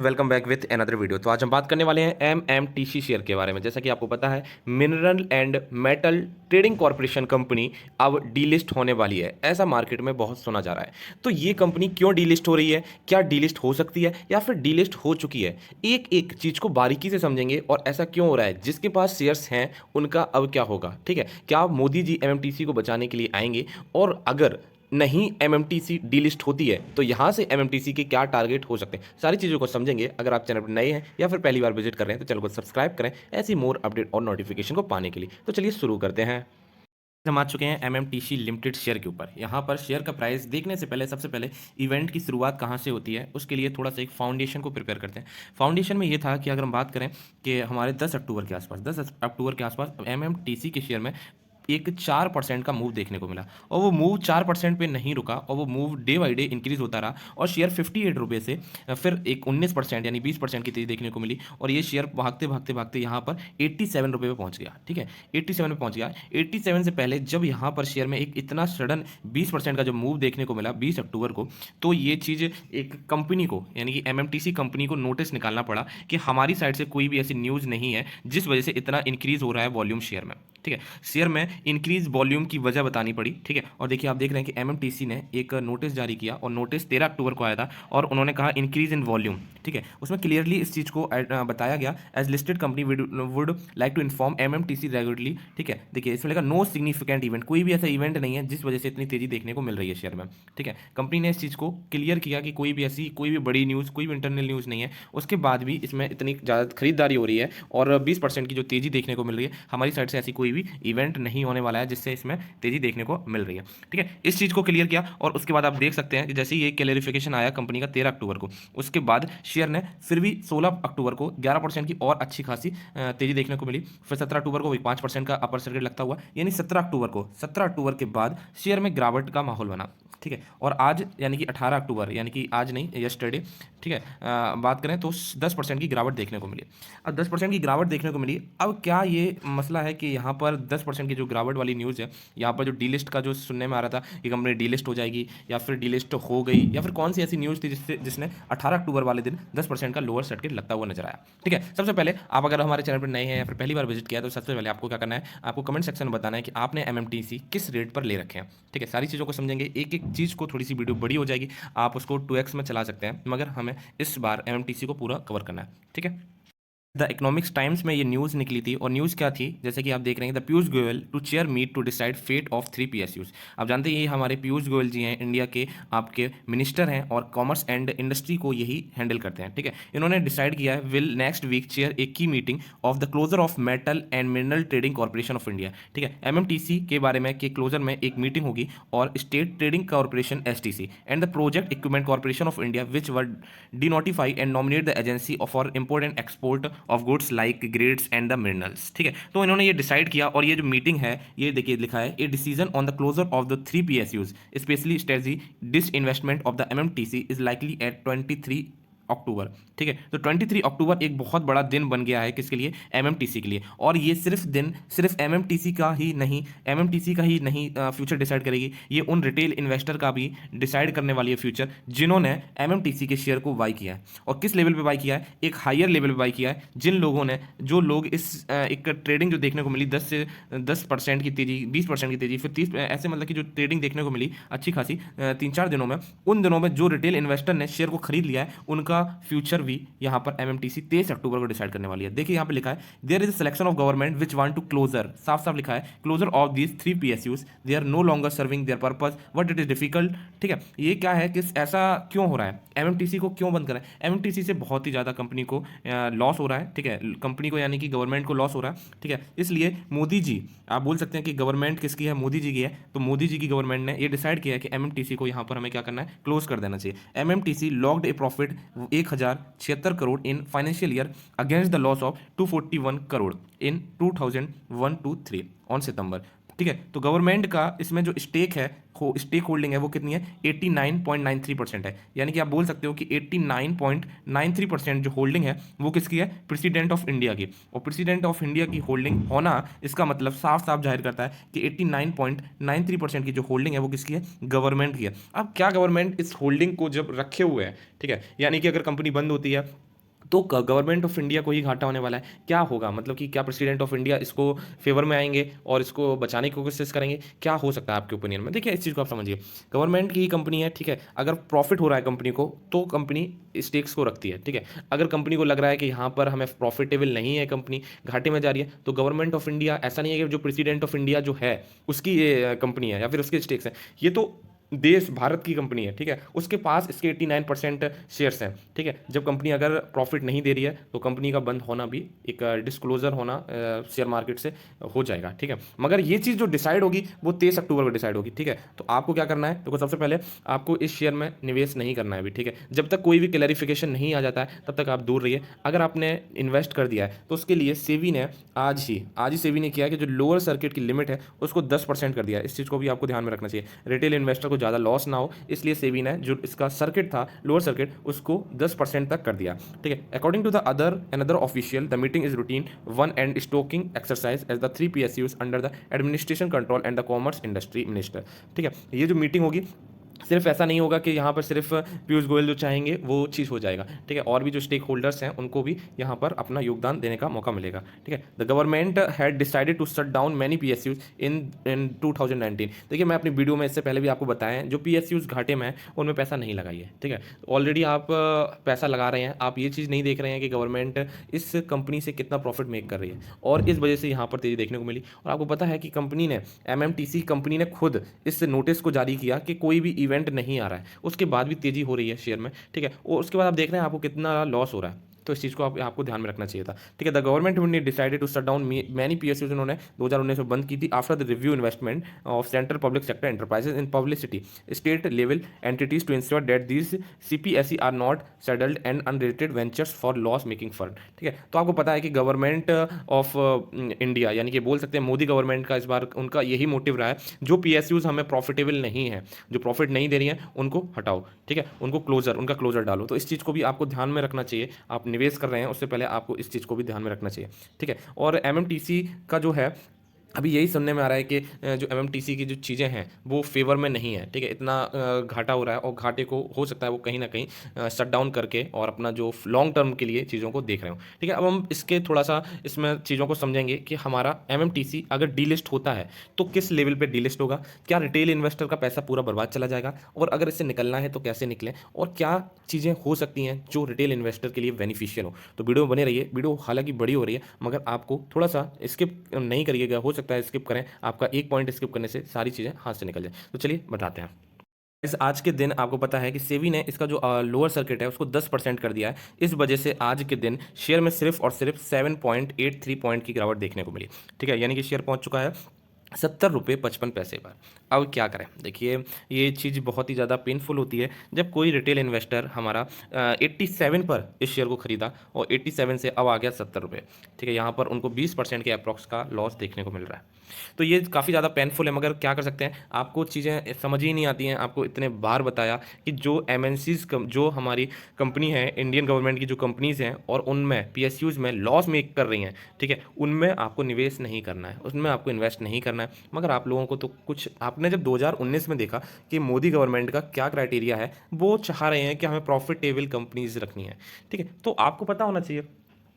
Welcome back with another video. तो आज हम बात करने वाले हैं एमएमटीसी शेयर के बारे में। जैसा कि आपको पता है, mineral and metal trading corporation company अब डीलिस्ट होने वाली है, ऐसा मार्केट में बहुत सुना जा रहा है। तो ये कंपनी क्यों डीलिस्ट हो रही है, क्या डीलिस्ट हो सकती है या फिर डीलिस्ट हो चुकी है, एक एक चीज़ को बारीकी से समझेंगे और ऐसा क्यों हो रहा है, जिसके पास शेयर्स हैं उनका अब क्या होगा। ठीक है, क्या मोदी जी एमएमटीसी को बचाने के लिए आएंगे, और अगर नहीं एमएमटीसी डीलिस्ट होती है तो यहाँ से एमएमटीसी के क्या टारगेट हो सकते हैं, सारी चीज़ों को समझेंगे। अगर आप चैनल पर नए हैं या फिर पहली बार विजिट कर रहे हैं तो चैनल को सब्सक्राइब करें ऐसी मोर अपडेट और नोटिफिकेशन को पाने के लिए। तो चलिए शुरू करते हैं। हम आ चुके हैं एमएमटीसी लिमिटेड शेयर के ऊपर। यहाँ पर शेयर का प्राइस देखने से पहले सबसे पहले इवेंट की शुरुआत कहाँ से होती है उसके लिए थोड़ा सा एक फाउंडेशन को प्रिपेयर करते हैं। फाउंडेशन में ये था कि अगर हम बात करें कि हमारे 10 अक्टूबर के आसपास 10 अक्टूबर के आसपास एमएमटीसी के शेयर में एक 4% का मूव देखने को मिला, और वो मूव 4% पे नहीं रुका, और वो move day by day increase होता रहा, और शेयर 58 रुपये से फिर एक 19% यानी 20% की तेजी देखने को मिली, और ये शेयर भागते भागते भागते यहाँ पर 87 रुपये पे पहुँच गया। ठीक है, 87 पे पहुँच गया। 87 से पहले जब यहाँ पर शेयर में एक इतना सडन 20% का जो मूव देखने को मिला 20 अक्टूबर को, तो ये चीज़ एक कंपनी को यानी कि एमएमटीसी कंपनी को नोटिस निकालना पड़ा कि हमारी साइड से कोई भी ऐसी न्यूज़ नहीं है जिस वजह से इतना इंक्रीज हो रहा है वॉल्यूम शेयर में। ठीक है, शेयर में इंक्रीज वॉल्यूम की वजह बतानी पड़ी। ठीक है, और देखिए आप देख रहे हैं कि एमएमटीसी ने एक नोटिस जारी किया, और नोटिस 13 अक्टूबर को आया था, और उन्होंने कहा इंक्रीज इन वॉल्यूम। ठीक है, उसमें क्लियरली इस चीज़ को बताया गया, as listed company would like to inform MMTC regularly. ठीक है, देखिए इसमें लिखा नो सिग्निफिकेंट इवेंट, कोई भी ऐसा इवेंट नहीं है जिस वजह से इतनी तेजी देखने को मिल रही है शेयर में। ठीक है, कंपनी ने इस चीज़ को क्लियर किया कि कोई भी बड़ी न्यूज़, कोई भी इंटरनल न्यूज़ नहीं है, उसके बाद भी इसमें इतनी ज़्यादा खरीदारी हो रही है, और 20% की जो तेज़ी देखने को मिल रही है, हमारी साइड से ऐसी कोई भी इवेंट नहीं होने वाला है जिससे इसमें तेजी देखने को मिल रही है। ठीक है, इस चीज़ को क्लियर किया, और उसके बाद आप देख सकते हैं कि जैसे ही ये क्लियरिफिकेशन आया कंपनी का 13 अक्टूबर को, उसके बाद शेयर ने फिर भी 16 अक्टूबर को 11% की और अच्छी खासी तेजी देखने को मिली। फिर 17 अक्टूबर को भी 5% का अपर सर्किट लगता हुआ, यानी 17 अक्टूबर के बाद शेयर में गिरावट का माहौल बना। ठीक है, और आज यानी कि 18 अक्टूबर, यानी कि आज नहीं यस्टरडे, ठीक है, बात करें तो 10% की गिरावट देखने को मिली। अब 10% की गिरावट देखने को मिली। अब क्या ये मसला है कि यहाँ पर 10% की जो गिरावट वाली न्यूज़ है, यहाँ पर जो डीलिस्ट का जो सुनने में आ रहा था कि कंपनी डीलिस्ट हो जाएगी या फिर डीलिस्ट हो गई, या फिर कौन सी ऐसी न्यूज़ थी जिसने 18 अक्टूबर वाले दिन 10% का लोअर सर्किट लगता हुआ नजर आया। ठीक है, सबसे पहले आप अगर हमारे चैनल पर नए हैं या फिर पहली बार विजिट किया, तो सबसे पहले आपको क्या करना है, आपको कमेंट सेक्शन में बताना है कि आपने एमएमटीसी किस रेट पर ले रखे हैं। ठीक है, सारी चीज़ों को समझेंगे, एक एक चीज़ को, थोड़ी सी वीडियो बड़ी हो जाएगी, आप उसको 2x में चला सकते हैं, मगर हमें इस बार एमएमटीसी को पूरा कवर करना है। ठीक है, द इकोनॉमिक्स टाइम्स में ये न्यूज़ निकली थी, और न्यूज़ क्या थी, जैसे कि आप देख रहे हैं, the Piyush Goyal to chair meet to decide fate of 3 PSUs. आप जानते हैं ये हमारे पीयूष गोयल जी हैं, इंडिया के आपके मिनिस्टर हैं, और कॉमर्स एंड इंडस्ट्री को यही हैंडल करते हैं। ठीक है, इन्होंने डिसाइड किया है will next week chair a की meeting of the closure of metal and mineral trading corporation of India. ठीक है, एमएमटीसी के बारे में के क्लोजर में एक मीटिंग होगी, और state trading corporation STC and the project equipment corporation of India which were denotify and nominate the agency for import and export of goods like grades and the minerals. ठीक है, तो इन्होंने ये decide किया, और ये जो मीटिंग है, ये देखिए लिखा है, a decision on the closure of the 3 PSUs specially strategy disinvestment of the MMTC is likely at 23 October. ठीक है, तो 23 अक्टूबर एक बहुत बड़ा दिन बन गया है, किसके लिए, एमएमटीसी के लिए। और ये सिर्फ एमएमटीसी का ही नहीं फ्यूचर डिसाइड करेगी, ये उन रिटेल इन्वेस्टर का भी डिसाइड करने वाली है फ्यूचर, जिन्होंने एमएमटीसी के शेयर को बाई किया है। और किस लेवल पे बाई किया है, एक हायर लेवल पे बाई किया है, जो लोग इस एक ट्रेडिंग जो देखने को मिली 10% की तेजी, 20% की तेजी, फिर 30, ऐसे मतलब कि जो ट्रेडिंग देखने को मिली अच्छी खासी 3-4 दिनों में, उन दिनों में जो रिटेल इन्वेस्टर ने शेयर को खरीद लिया है, उनका फ्यूचर भी यहाँ पर एमएमटीसी 23 अक्टूबर को डिसाइड करने वाली है। देखिए यहाँ पे लिखा है, there is a selection of government which want to closure, साफ साफ लिखा है, closure of these 3 PSUs, they are no longer serving their purpose what it is difficult. ठीक है, ये क्या है कि ऐसा क्यों हो रहा है, एमएमटीसी को क्यों बंद करा है, एमएमटीसी से बहुत ही ज़्यादा कंपनी को लॉस हो रहा है। ठीक है, कंपनी को यानी कि गवर्नमेंट को लॉस हो रहा है। ठीक है, इसलिए मोदी जी, आप बोल सकते हैं कि गवर्नमेंट किसकी है, मोदी जी की है, तो मोदी जी की गवर्नमेंट ने ये डिसाइड किया है कि एमएमटीसी को यहाँ पर हमें क्या करना है, क्लोज कर देना चाहिए। MMTC locked A profit 1076 crore in financial year against the loss of 241 crore in 2001-2 on सितंबर। ठीक है, तो गवर्नमेंट का इसमें जो स्टेक होल्डिंग है वो कितनी है, 89.93% है, यानी कि आप बोल सकते हो कि 89.93% जो होल्डिंग है वो किसकी है, प्रेसिडेंट ऑफ इंडिया की। और प्रेसिडेंट ऑफ इंडिया की होल्डिंग होना, इसका मतलब साफ साफ जाहिर करता है कि 89.93% की जो होल्डिंग है वो किसकी है, गवर्नमेंट की है। अब क्या गवर्नमेंट इस होल्डिंग को जब रखे हुए है, ठीक है, यानी कि अगर कंपनी बंद होती है तो गवर्नमेंट ऑफ इंडिया को ही घाटा होने वाला है। क्या होगा, मतलब कि क्या प्रेसिडेंट ऑफ इंडिया इसको फेवर में आएंगे और इसको बचाने की कोशिश करेंगे? क्या हो सकता है आपके ओपिनियन में? देखिए, इस चीज़ को आप समझिए, गवर्नमेंट की ही कंपनी है, ठीक है, अगर प्रॉफिट हो रहा है कंपनी को तो कंपनी स्टेक्स को रखती है, ठीक है। अगर कंपनी को लग रहा है कि यहाँ पर हमें प्रॉफिटेबल नहीं है, कंपनी घाटे में जा रही है, तो गवर्नमेंट ऑफ इंडिया, ऐसा नहीं है कि जो प्रेसिडेंट ऑफ इंडिया जो है उसकी ये कंपनी है या फिर उसके स्टेक्स हैं, ये तो देश भारत की कंपनी है, ठीक है, उसके पास इसके 89% शेयर्स हैं, ठीक है। जब कंपनी अगर प्रॉफिट नहीं दे रही है तो कंपनी का बंद होना भी एक डिस्क्लोजर होना शेयर मार्केट से हो जाएगा, ठीक है। मगर ये चीज़ जो डिसाइड होगी वो 23 अक्टूबर को डिसाइड होगी, ठीक है। तो आपको क्या करना है, तो सबसे पहले आपको इस शेयर में निवेश नहीं करना है अभी, ठीक है। जब तक कोई भी क्लैरिफिकेशन नहीं आ जाता है तब तक आप दूर रहिए। अगर आपने इन्वेस्ट कर दिया है तो उसके लिए सेबी ने आज ही सेबी ने किया है कि जो लोअर सर्किट की लिमिट है उसको 10% कर दिया है। इस चीज़ को भी आपको ध्यान में रखना चाहिए, रिटेल इन्वेस्टर को ज़्यादा लॉस ना हो, इसलिए सेबी ने जो इसका सर्किट था लोअर सर्किट उसको 10% तक कर दिया, ठीक है। According to the another official, the meeting is routine one and stocking exercise as the 3 PSUs under the administration control and the commerce industry minister, ठीक है। ये जो मीटिंग होगी, सिर्फ ऐसा नहीं होगा कि यहाँ पर सिर्फ पीयूष गोयल जो चाहेंगे वो चीज़ हो जाएगा, ठीक है। और भी जो स्टेक होल्डर्स हैं उनको भी यहाँ पर अपना योगदान देने का मौका मिलेगा, ठीक है। The government had decided to shut down many PSUs in 2019। देखिए, मैं अपनी वीडियो में इससे पहले भी आपको बताया है, जो PSUs घाटे में है उनमें पैसा नहीं लगाइए, ठीक है। ऑलरेडी आप पैसा लगा रहे हैं, आप ये चीज़ नहीं देख रहे हैं कि गवर्नमेंट इस कंपनी से कितना प्रॉफिट मेक कर रही है, और इस वजह से यहाँ पर तेज़ी देखने को मिली। और आपको पता है कि कंपनी ने, MMTC कंपनी ने खुद इस नोटिस को जारी किया कि कोई भी इवेंट नहीं आ रहा है, उसके बाद भी तेजी हो रही है शेयर में, ठीक है। और उसके बाद आप देख रहे हैं आपको कितना लॉस हो रहा है, तो इस चीज़ को आपको ध्यान में रखना चाहिए था, ठीक है। द गवर्नमेंट ने decided to shut down many PSUs, उन्होंने 2019 में बंद की थी after the review investment of central public sector enterprises in publicity state level entities to ensure that these CPSE are not settled and unrelated ventures for loss making fund, ठीक है। तो आपको पता है कि गवर्नमेंट ऑफ इंडिया, यानी कि बोल सकते हैं मोदी गवर्नमेंट का इस बार उनका यही मोटिव रहा है, जो PSUs हमें प्रॉफिटेबल नहीं है, जो प्रॉफिट नहीं दे रही हैं उनको हटाओ, ठीक है, उनका क्लोजर डालो। तो इस चीज़ को भी आपको ध्यान में रखना चाहिए, आप निवेश कर रहे हैं उससे पहले आपको इस चीज़ को भी ध्यान में रखना चाहिए, ठीक है। और MMTC का जो है, अभी यही सुनने में आ रहा है कि जो MMTC की जो चीज़ें हैं वो फेवर में नहीं है, ठीक है। इतना घाटा हो रहा है और घाटे को हो सकता है वो कहीं ना कहीं शट डाउन करके और अपना जो लॉन्ग टर्म के लिए चीज़ों को देख रहे हो, ठीक है। अब हम इसके थोड़ा सा इसमें चीज़ों को समझेंगे कि हमारा MMTC अगर डीलिस्ट होता है तो किस लेवल पे डीलिस्ट होगा, क्या रिटेल इन्वेस्टर का पैसा पूरा बर्बाद चला जाएगा, और अगर इससे निकलना है तो कैसे निकलें, और क्या चीज़ें हो सकती हैं जो रिटेल इन्वेस्टर के लिए बेनिफिशियल हो। तो वीडियो में बने रहिए, वीडियो हालांकि बड़ी हो रही है मगर आपको थोड़ा सा स्किप नहीं करिएगा, हो सकता है स्किप करें, आपका एक पॉइंट स्किप करने से सारी चीज़ें हाथ से निकल जाए। तो चलिए बताते हैं। इस आज के दिन आपको पता है कि सेबी ने इसका जो लोअर सर्किट है उसको 10% कर दिया है। इस वजह से आज के दिन शेयर में सिर्फ और सिर्फ 7.83 पॉइंट की गिरावट देखने को मिली, ठीक है। यानी कि शेयर पहुंच चुका है 70 रुपये 55 पैसे पर। अब क्या करें, देखिए ये चीज़ बहुत ही ज़्यादा पेनफुल होती है जब कोई रिटेल इन्वेस्टर हमारा 87 पर इस शेयर को खरीदा और 87 से अब आ गया 70 रुपये, ठीक है। यहाँ पर उनको 20% के अप्रॉक्स का लॉस देखने को मिल रहा है। तो ये काफ़ी ज़्यादा पेनफुल है, मगर क्या कर सकते हैं, आपको चीज़ें समझ ही नहीं आती हैं। आपको इतने बार बताया कि जो MNCs जो हमारी कंपनी है, इंडियन गवर्नमेंट की जो कंपनीज़ हैं और उनमें PSUs में लॉस मेक कर रही हैं, ठीक है, उनमें आपको निवेश नहीं करना है, उसमें आपको इन्वेस्ट नहीं करना है। मगर आप लोगों को तो कुछ, आपने जब 2019 में देखा कि मोदी गवर्नमेंट का क्या क्राइटेरिया है, वो चाह रहे हैं कि हमें प्रॉफिटेबल कंपनीज रखनी है, ठीक है। तो आपको पता होना चाहिए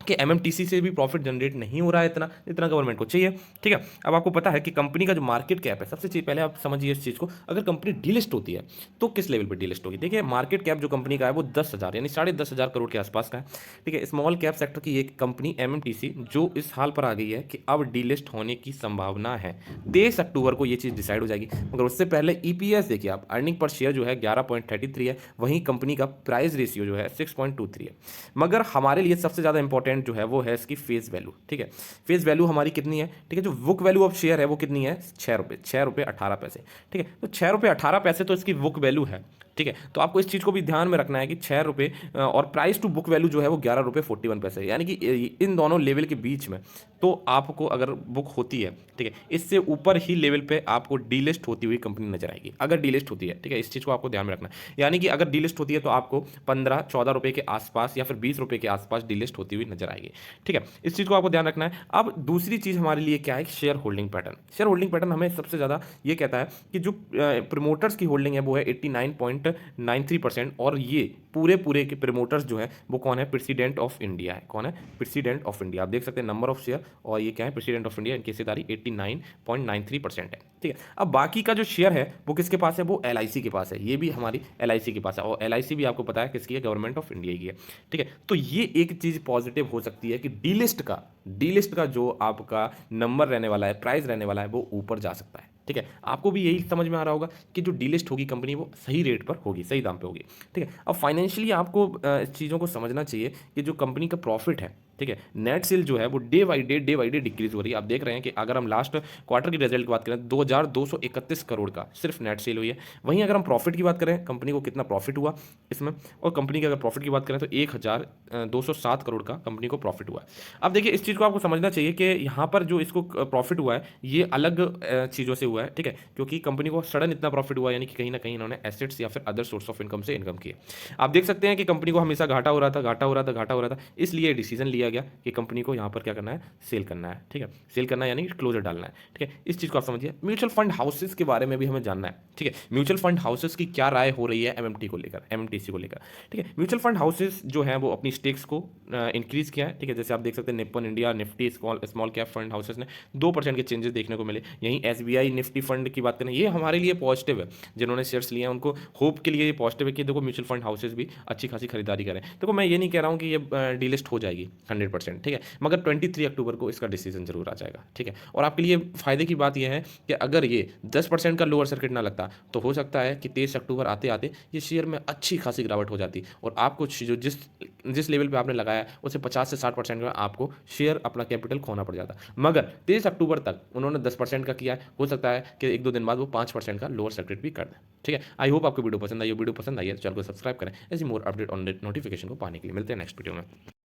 कि MMTC से भी प्रॉफिट जनरेट नहीं हो रहा है इतना जितना गवर्नमेंट को चाहिए, ठीक है। अब आपको पता है कि कंपनी का जो मार्केट कैप है, सबसे पहले आप समझिए इस चीज़ को, अगर कंपनी डीलिस्ट होती है तो किस लेवल पर डीलिस्ट होगी। देखिए, मार्केट कैप जो कंपनी का है वो 10,000 यानी 10,500 करोड़ के आसपास का है, ठीक है। स्मॉल कैप सेक्टर की एक कंपनी MMTC जो इस हाल पर आ गई है कि अब डीलिस्ट होने की संभावना है। 23 अक्टूबर को ये चीज़ डिसाइड हो जाएगी, मगर उससे पहले EPS देखिए आप, अर्निंग पर शेयर जो है 11.33 है, वहीं कंपनी का प्राइस रेशियो जो है 6.23 है। मगर हमारे लिए सबसे ज़्यादा इंपॉर्टेंट जो है वो है इसकी फेस वैल्यू, ठीक है। फेस वैल्यू हमारी कितनी है, ठीक है। जो बुक वैल्यू ऑफ शेयर है वो कितनी है, 6 रुपये 18 पैसे, ठीक है। तो 6 रुपये 18 पैसे तो इसकी बुक वैल्यू है, ठीक है। तो आपको इस चीज़ को भी ध्यान में रखना है कि 6 रुपये और प्राइस टू बुक वैल्यू जो है वो 11 रुपये 41 पैसे, यानी कि इन दोनों लेवल के बीच में तो आपको अगर बुक होती है, ठीक है, इससे ऊपर ही लेवल पे आपको डीलिस्ट होती हुई कंपनी नजर आएगी, अगर डीलिस्ट होती है, ठीक है। इस चीज़ को आपको ध्यान में रखना है, यानी कि अगर डीलिस्ट होती है तो आपको 15-14 रुपये के आसपास या फिर 20 रुपये के आसपास डीलिस्ट होती हुई नजर आएगी। ठीक है, इस चीज़ को आपको ध्यान रखना है। अब दूसरी चीज़ हमारे लिए क्या है, share holding pattern. Share holding pattern हमें सबसे ज़्यादा ये कहता है कि जो प्रमोटर्स की होल्डिंग है वो है 89.93%, और ये पूरे पूरे के प्रमोटर्स जो है वो कौन है, प्रेसिडेंट ऑफ इंडिया है। कौन है, प्रेसिडेंट ऑफ इंडिया। आप देख सकते हैं नंबर ऑफ शेयर, और ये क्या है, प्रेसिडेंट ऑफ इंडिया, इनकी हिस्सेदारी 89.93% है। ठीक है, अब बाकी का जो शेयर है वो किसके पास है, वो LIC के पास है। ये भी हमारी LIC के पास है, और LIC भी आपको पता है किसकी है, गवर्नमेंट ऑफ इंडिया की है। ठीक है, तो ये एक चीज़ पॉजिटिव हो सकती है कि डीलिस्ट का जो आपका नंबर रहने वाला है, प्राइस रहने वाला है, वो ऊपर जा सकता है। ठीक है, आपको भी यही समझ में आ रहा होगा कि जो डीलिस्ट होगी कंपनी वो सही रेट पर होगी, सही दाम पे होगी। ठीक है, अब फाइनेंशियली आपको इस चीज़ों को समझना चाहिए कि जो कंपनी का प्रॉफिट है, ठीक है, नेट सेल जो है वो डे बाई डे डिक्रीज हो रही है। आप देख रहे हैं कि अगर हम लास्ट क्वार्टर की रिजल्ट की बात करें 2231 करोड़ का सिर्फ नेट सेल हुई है। वहीं अगर हम प्रॉफिट की बात करें, कंपनी को कितना प्रॉफिट हुआ इसमें, और कंपनी की अगर प्रॉफिट की बात करें तो 1207 करोड़ का कंपनी को प्रॉफिट हुआ है। अब देखिए, इस चीज़ को आपको समझना चाहिए कि यहाँ पर जो इसको प्रॉफिट हुआ है ये अलग चीज़ों से हुआ है। ठीक है, क्योंकि कंपनी को सडन इतना प्रॉफिट हुआ, यानी कि कहीं ना कहीं इन्होंने एसेट्स या फिर अदर सोर्स ऑफ इनकम से इनकम किए। आप देख सकते हैं कि कंपनी को हमेशा घाटा हो रहा था, इसलिए डिसीजन लिया गया कि कंपनी को यहाँ पर क्या करना है, सेल करना है। ठीक है, सेल करना है यानी कि क्लोजर डालना है। ठीक है, इस चीज़ को आप समझिए। म्यूचुअल फंड हाउसेस के बारे में भी हमें जानना है। ठीक है, म्यूचुअल फंड हाउसेस की क्या राय हो रही है MMT को लेकर, MMTC को लेकर। ठीक है, म्यूचुअल फंड हाउसेस जो है वो अपनी स्टेक्स को इंक्रीज किया है। ठीक है, जैसे आप देख सकते हैं Nippon India Nifty small cap fund houses ने 2% के चेंजेस देखने को मिले। यहीं SBI निफ्टी फंड की बात करें, ये हमारे लिए पॉजिटिव है। जिन्होंने शेयर्स लिए हैं उनको होप के लिए ये पॉजिटिव है कि देखो म्यूचुअल फंड हाउसेस भी अच्छी खासी खरीदारी करें। देखो, मैं ये नहीं कह रहा हूँ कि ये डीलिस्ट हो जाएगी 100%। ठीक है, मगर 23 अक्टूबर को इसका डिसीजन जरूर आ जाएगा। ठीक है, और आपके लिए फायदे की बात यह है कि अगर ये 10% का लोअर सर्किट ना लगता तो हो सकता है कि 23 अक्टूबर आते आते ये शेयर में अच्छी खासी गिरावट हो जाती, और आपको जो जिस लेवल पे आपने लगाया उससे 50 से 60% में आपको शेयर अपना कैपिटल खोना पड़ जाता। मगर 23 अक्टूबर तक उन्होंने 10% का किया है, हो सकता है कि 1-2 दिन बाद वो 5% का लोअर सर्किट भी कर दें। ठीक है, आई होप आपको वीडियो पसंद आई है। वीडियो पसंद आई है तो चैनल को सब्सक्राइब करें ऐसी मोर अपडेट ऑन नोटिफिकेशन को पाने के लिए। मिलते हैं नेक्स्ट वीडियो में।